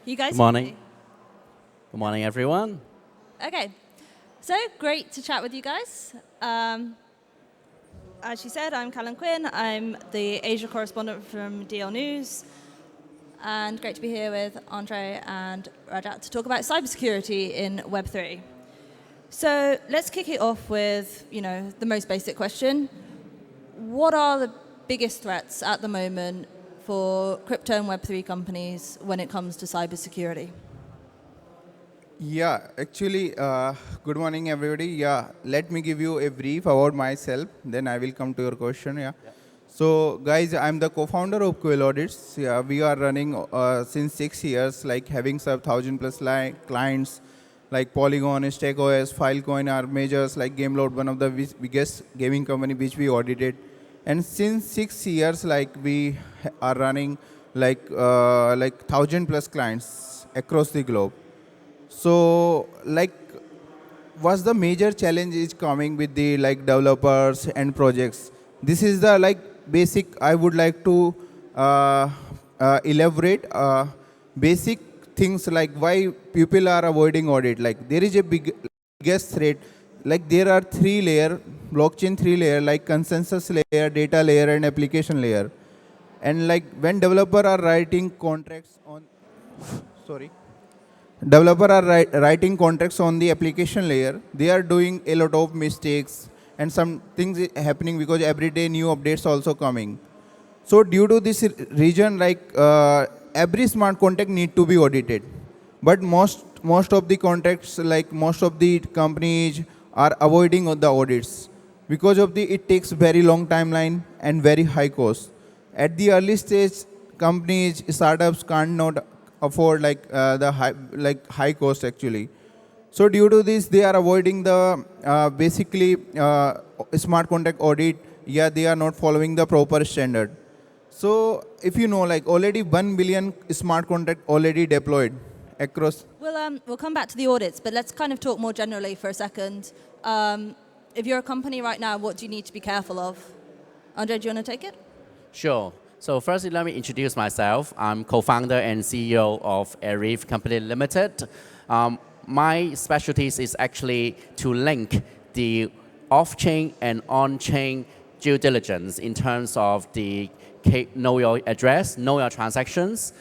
You guys Good hear morning. me? Good morning, everyone. Okay. So great to chat with you guys. As you said, I'm Callan Quinn. I'm the Asia correspondent from DL News. And great to be here with Andre and Rajat to talk about cybersecurity in Web3. So let's kick it off with, the most basic question. What are the biggest threats at the moment for crypto and Web3 companies when it comes to cybersecurity? Yeah, actually, good morning, everybody. Yeah, let me give you a brief about myself, then I will come to your question. Yeah. So, guys, I'm the co-founder of QuillAudits. Yeah, we are running since 6 years, like having served 1,000 plus clients, like Polygon, StakeOS, Filecoin are majors, like GameLoad, one of the biggest gaming company which we audited. And since 6 years, like we are running like 1,000 plus clients across the globe. So, like, what's the major challenge is coming with the like developers and projects? This is the like basic. I would like to elaborate basic things like why people are avoiding audit. Like there is a biggest threat. Like there are 3 layer blockchain 3 layer like consensus layer, data layer, and application layer. And like when developer are writing contracts on, sorry developer are writing contracts on the application layer, they are doing a lot of mistakes and some things happening because every day new updates also coming. So due to this region, like every smart contract need to be audited, but most of the contracts, like most of the companies are avoiding the audits because of the it takes very long timeline and very high cost. At the early stage, companies startups can't not afford like the high cost actually. So due to this, they are avoiding the basically smart contract audit. Yeah, they are not following the proper standard. So if you know, like already 1 billion smart contract already deployed across. We'll come back to the audits, but let's kind of talk more generally for a second. If you're a company right now, what do you need to be careful of? Andre, do you want to take it? Sure. So firstly, let me introduce myself. I'm co-founder and CEO of Aereve Company Limited. My specialties is actually to link the off-chain and on-chain due diligence in terms of the know your address, know your transactions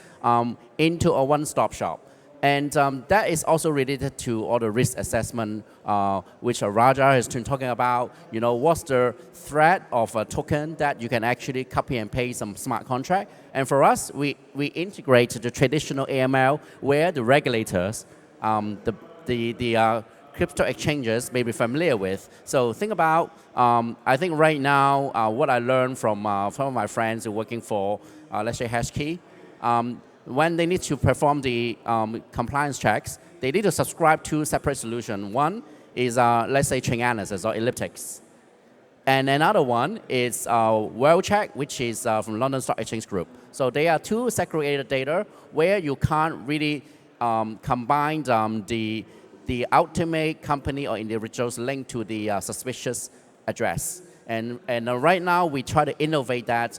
into a one-stop shop. And that is also related to all the risk assessment, which Raja has been talking about. What's the threat of a token that you can actually copy and paste some smart contract? And for us, we integrate the traditional AML where the regulators, the crypto exchanges may be familiar with. So think about, I think right now, what I learned from some of my friends who are working for, let's say, Hashkey, when they need to perform the compliance checks, they need to subscribe to separate solutions. One is, let's say, chain analysis or elliptics. And another one is WorldCheck, which is from London Stock Exchange Group. So they are two segregated data where you can't really combine the ultimate company or individual's link to the suspicious address. And right now, we try to innovate that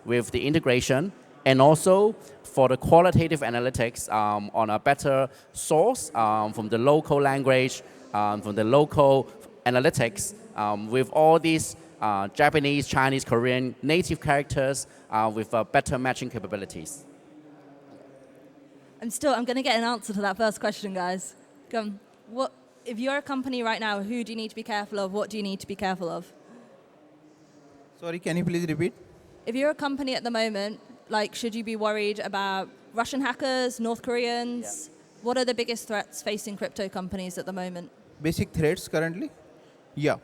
with the integration and also for the qualitative analytics on a better source from the local language, from the local analytics, with all these Japanese, Chinese, Korean native characters with better matching capabilities. I'm going to get an answer to that first question, guys. Come. If you're a company right now, who do you need to be careful of? What do you need to be careful of? Sorry, can you please repeat? If you're a company at the moment, like, should you be worried about Russian hackers, North Koreans? Yeah. What are the biggest threats facing crypto companies at the moment? Basic threats currently? Yeah.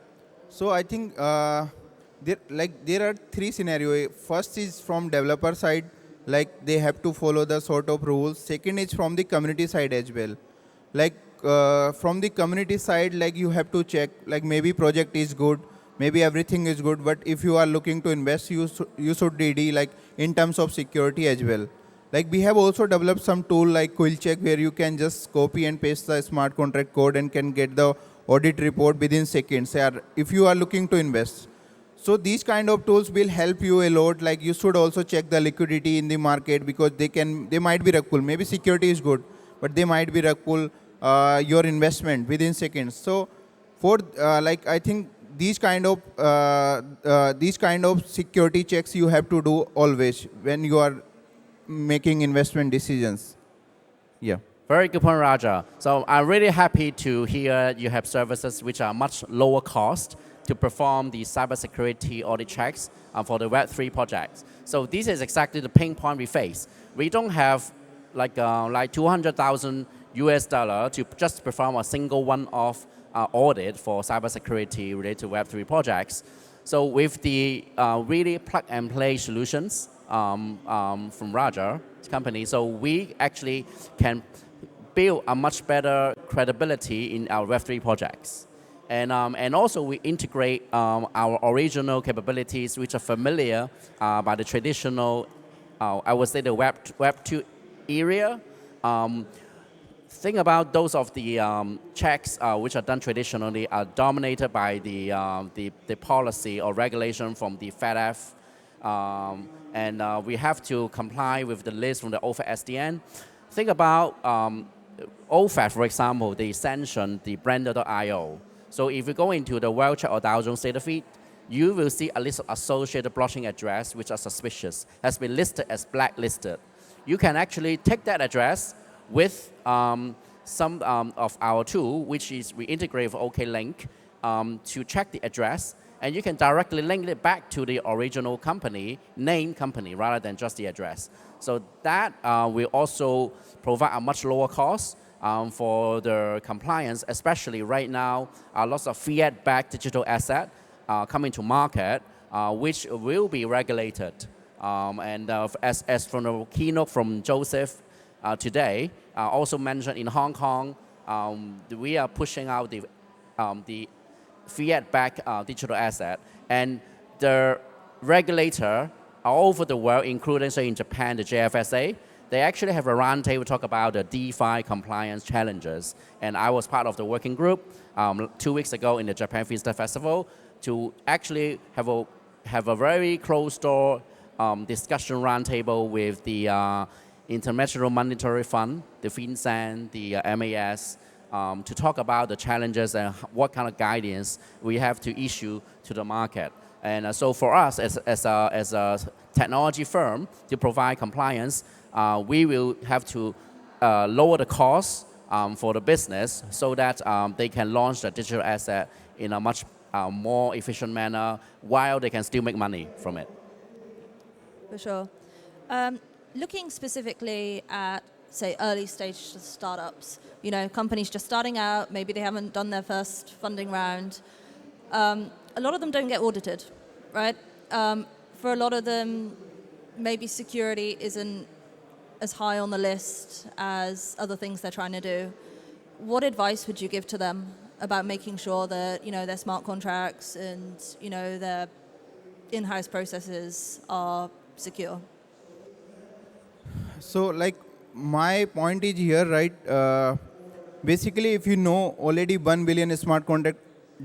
So I think there are 3 scenarios. First is from developer side, like they have to follow the sort of rules. Second is from the community side as well. Like from the community side, like you have to check, like maybe project is good, maybe everything is good, but if you are looking to invest, you should DD like in terms of security as well. Like we have also developed some tool like QuillCheck where you can just copy and paste the smart contract code and can get the audit report within seconds if you are looking to invest. So these kind of tools will help you a lot. Like you should also check the liquidity in the market because they might be rug pull. Maybe security is good, but they might be rug pull your investment within seconds. So for like I think these kind of security checks you have to do always when you are making investment decisions. Yeah. Very good point, Raja. So I'm really happy to hear you have services which are much lower cost to perform the cybersecurity audit checks for the Web3 projects. So this is exactly the pain point we face. We don't have like 200,000 US dollar to just perform a single one-off audit for cybersecurity related to Web3 projects. So with the really plug-and-play solutions from Raja's company, so we actually can build a much better credibility in our Web3 projects. And also we integrate our original capabilities which are familiar by the traditional, I would say the Web 2 area. Think about those of the checks which are done traditionally are dominated by the policy or regulation from the FATF. And we have to comply with the list from the OFAC SDN. Think about OFAC, for example, they sanction the Blender.io. So if you go into the World Check or Dow Jones data feed, you will see a list of associated blockchain address which are suspicious, has been listed as blacklisted. You can actually take that address with some of our tool, which is we integrate with OKLink to check the address, and you can directly link it back to the original company, named company, rather than just the address. So that will also provide a much lower cost for the compliance, especially right now, lots of fiat-backed digital asset coming to market, which will be regulated. And as from the keynote from Joseph today, also mentioned in Hong Kong, we are pushing out the fiat-backed digital asset, and the regulator all over the world, including say in Japan, the JFSA, they actually have a roundtable talk about the DeFi compliance challenges. And I was part of the working group 2 weeks ago in the Japan Vista Festival to actually have a very closed-door discussion roundtable with the International Monetary Fund, the FinCEN, the MAS, to talk about the challenges and what kind of guidance we have to issue to the market. And so for us as a technology firm to provide compliance, we will have to lower the cost for the business so that they can launch the digital asset in a much more efficient manner while they can still make money from it. For sure. Looking specifically at, say, early stage startups, you know, companies just starting out, maybe they haven't done their first funding round. A lot of them don't get audited, right? For a lot of them, maybe security isn't as high on the list as other things they're trying to do. What advice would you give to them about making sure that, you know, their smart contracts and, you know, their in-house processes are secure? So like my point is here, right? Basically, if you know already 1 billion smart contract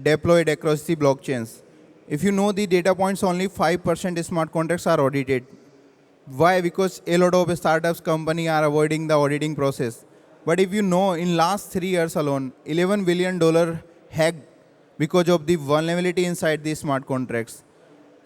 deployed across the blockchains, if you know the data points, only 5% smart contracts are audited. Why? Because a lot of startups company are avoiding the auditing process. But if you know, in last 3 years alone, $11 billion hacked because of the vulnerability inside the smart contracts.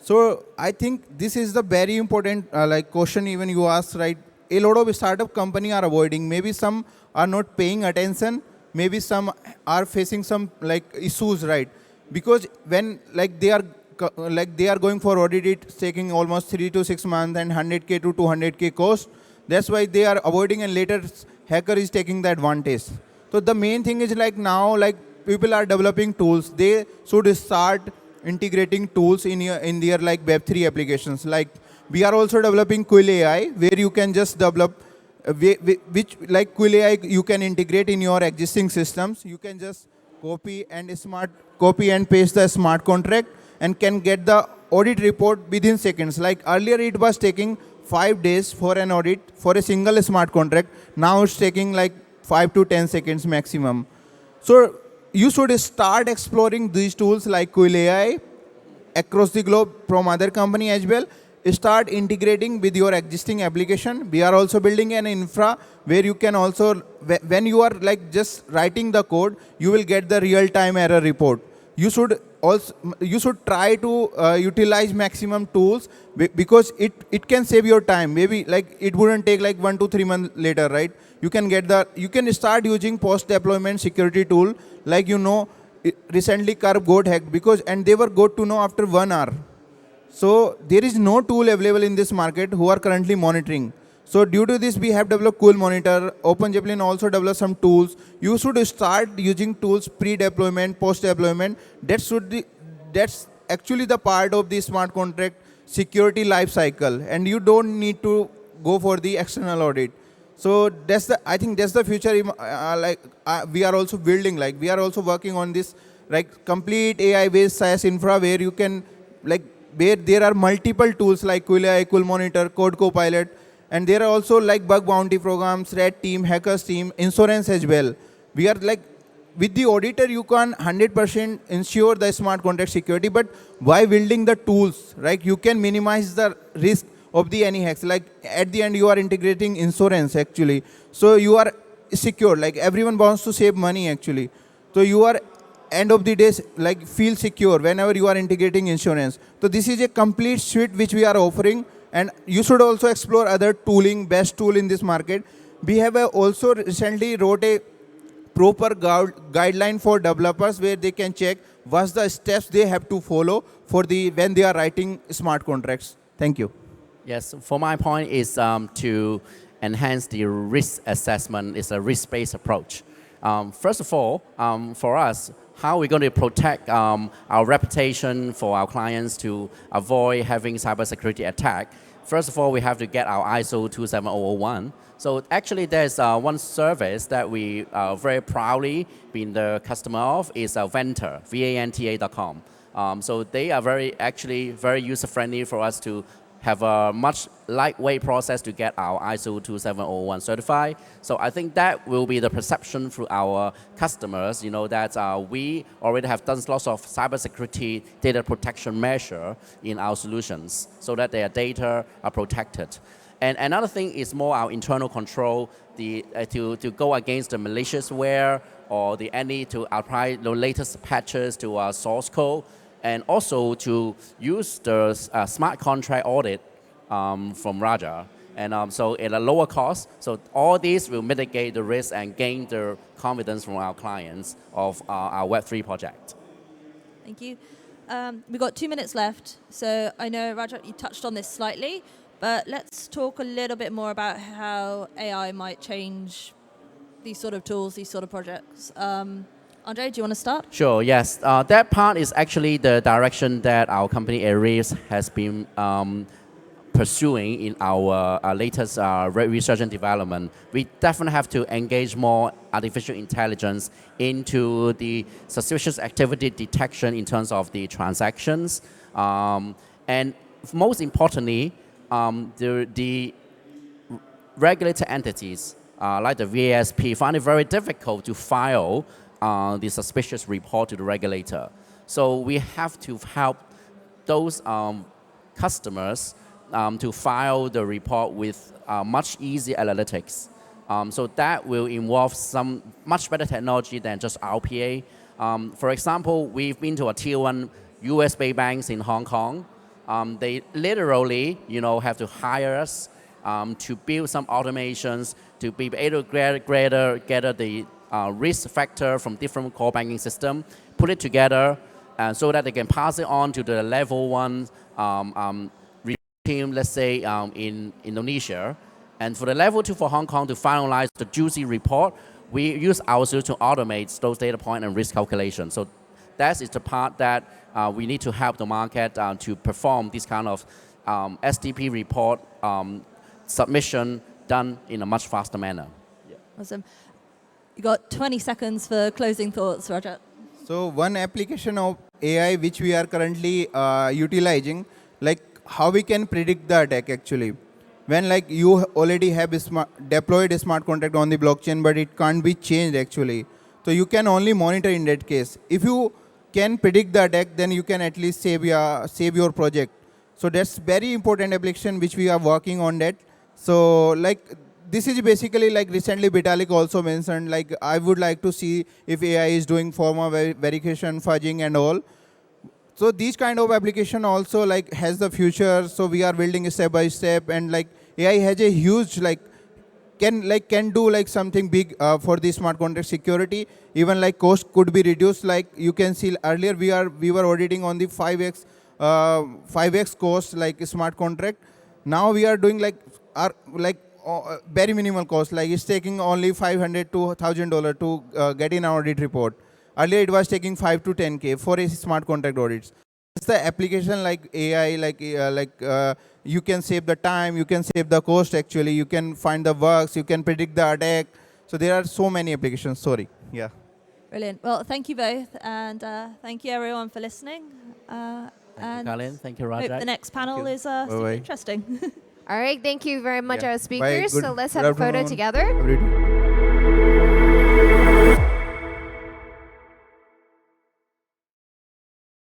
So I think this is the very important like question even you asked, right? A lot of startup company are avoiding. Maybe some are not paying attention. Maybe some are facing some like issues, right? Because when like they are going for audit, it's taking almost 3 to 6 months and 100K to 200K cost. That's why they are avoiding, and later hacker is taking the advantage. So the main thing is like now, like people are developing tools. They should start integrating tools in their like Web3 applications. Like we are also developing QuillAI, where you can just develop which like QuillAI you can integrate in your existing systems. You can just copy and paste the smart contract and can get the audit report within seconds. Like earlier it was taking 5 days for an audit for a single smart contract. Now it's taking like 5 to 10 seconds maximum. So you should start exploring these tools like QuillAI across the globe from other company as well, start integrating with your existing application. We are also building an infra where you can also, when you are like just writing the code, you will get the real-time error report. You should try to utilize maximum tools because it can save your time. Maybe like it wouldn't take like 1 to 3 months later, right? You can start using post-deployment security tool, like recently Curve got hacked and they were got to know after 1 hour. So there is no tool available in this market who are currently monitoring. So due to this, we have developed QuillMonitor. OpenJeplin also developed some tools. You should start using tools pre-deployment, post-deployment. That's actually the part of the smart contract security life cycle, and you don't need to go for the external audit. So I think that's the future. We are also building, like we are also working on this, like complete AI-based SaaS infra where you can where there are multiple tools like QuillAI, QuillMonitor, Code Copilot, and there are also like bug bounty programs, red team, hackers team, insurance as well. We are like, with the auditor, you can 100% ensure the smart contract security, but by building the tools, right, you can minimize the risk of the any hacks. Like at the end, you are integrating insurance actually. So you are secure, like everyone wants to save money actually. So you are, end of the day, like feel secure whenever you are integrating insurance. So this is a complete suite which we are offering, and you should also explore other tooling, best tool in this market. We have also recently wrote a proper guideline for developers where they can check what's the steps they have to follow when they are writing smart contracts. Thank you. Yes, for my point is to enhance the risk assessment. It's a risk-based approach. First of all, for us, how we're going to protect our reputation for our clients to avoid having cybersecurity attack. First of all, we have to get our ISO 27001. So actually, there's one service that we very proudly been the customer of is Vanta, vanta.com. So they are very user-friendly for us to have a much lightweight process to get our ISO 27001 certified. So I think that will be the perception through our customers, that we already have done lots of cybersecurity data protection measure in our solutions so that their data are protected. And another thing is more our internal control, to go against the malicious-ware or to apply the latest patches to our source code, and also to use the smart contract audit from Raja. And so at a lower cost, so all these will mitigate the risk and gain the confidence from our clients of our Web3 project. Thank you. We've got 2 minutes left. So I know, Rajat, you touched on this slightly, but let's talk a little bit more about how AI might change these sort of tools, these sort of projects. Andre, do you want to start? Sure, yes. That part is actually the direction that our company Aereve has been pursuing in our latest research and development. We definitely have to engage more artificial intelligence into the suspicious activity detection in terms of the transactions. And most importantly, the regulated entities like the VASP find it very difficult to file the suspicious report to the regulator. So we have to help those customers to file the report with much easier analytics. So that will involve some much better technology than just RPA. For example, we've been to a tier 1 US-based banks in Hong Kong. They literally, have to hire us to build some automations to be able to gather the risk factor from different core banking system, put it together, so that they can pass it on to the level 1 team, let's say in Indonesia. And for the level 2 for Hong Kong to finalize the juicy report, we use our solution to automate those data point and risk calculations. So that is the part that we need to help the market to perform this kind of SDP report submission done in a much faster manner. Yeah. Awesome. You got 20 seconds for closing thoughts, Rajat. So one application of AI which we are currently utilizing, like how we can predict the attack actually. When like you already have deployed a smart contract on the blockchain, but it can't be changed actually. So you can only monitor in that case. If you can predict the attack, then you can at least save your project. So that's very important application which we are working on that. So like this is basically like recently Vitalik also mentioned, like I would like to see if AI is doing formal verification, fudging and all. So these kind of application also like has the future. So we are building step by step, and like AI has a huge can do like something big for the smart contract security. Even like cost could be reduced. Like you can see earlier we were auditing on the 5x cost like smart contract. Now we are doing very minimal cost. Like it's taking only $500 to $1,000 to get in our audit report. Earlier it was taking 5 to 10K for a smart contract audits. It's the application like AI, you can save the time, you can save the cost actually, you can find the bugs, you can predict the attack. So there are so many applications, sorry. Yeah. Brilliant. Well, thank you both, and thank you everyone for listening. Thank you, Callan. Thank you, Rajat. Hope the next panel is super interesting. All right, thank you very much, Yeah. our speakers. Bye. So let's Good have a photo afternoon, together. everybody.